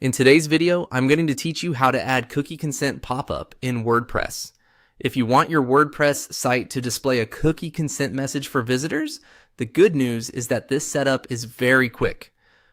In today's video, I'm going to teach you how to add cookie consent pop-up in WordPress. If you want your WordPress site to display a cookie consent message for visitors, the good news is that this setup is very quick.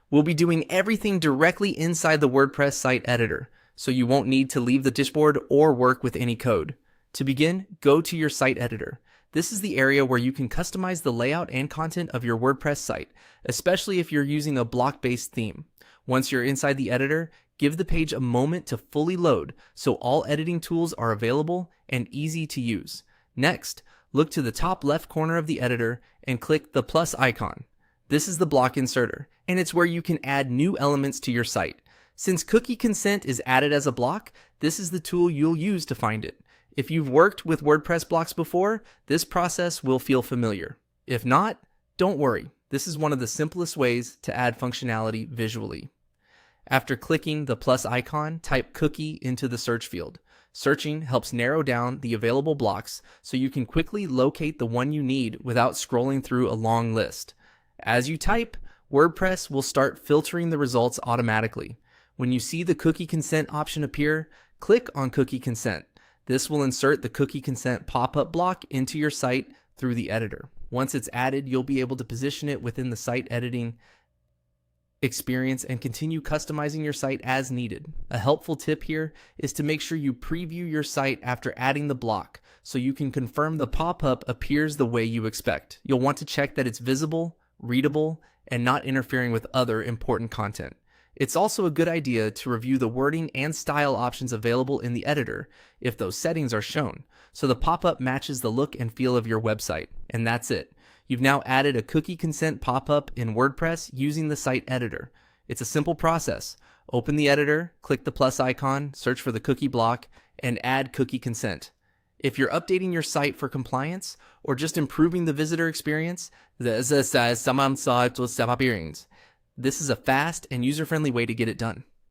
We'll be doing everything directly inside the WordPress site editor, so you won't need to leave the dashboard or work with any code. To begin, go to your site editor. This is the area where you can customize the layout and content of your WordPress site, especially if you're using a block-based theme. Once you're inside the editor, give the page a moment to fully load so all editing tools are available and easy to use. Next, look to the top left corner of the editor and click the plus icon. This is the block inserter, and it's where you can add new elements to your site. Since cookie consent is added as a block, this is the tool you'll use to find it. If you've worked with WordPress blocks before, this process will feel familiar. If not, don't worry. This is one of the simplest ways to add functionality visually. After clicking the plus icon, type cookie into the search field. Searching helps narrow down the available blocks so you can quickly locate the one you need without scrolling through a long list. As you type, WordPress will start filtering the results automatically. When you see the cookie consent option appear, click on cookie consent. This will insert the cookie consent pop-up block into your site through the editor. Once it's added, you'll be able to position it within the site editing experience and continue customizing your site as needed. A helpful tip here is to make sure you preview your site after adding the block so you can confirm the pop-up appears the way you expect. You'll want to check that it's visible, readable, and not interfering with other important content. It's also a good idea to review the wording and style options available in the editor if those settings are shown, so the pop-up matches the look and feel of your website. And that's it. You've now added a cookie consent pop-up in WordPress using the site editor. It's a simple process. Open the editor, click the plus icon, search for the cookie block, and add cookie consent. If you're updating your site for compliance or just improving the visitor experience, this is a fast and user-friendly way to get it done.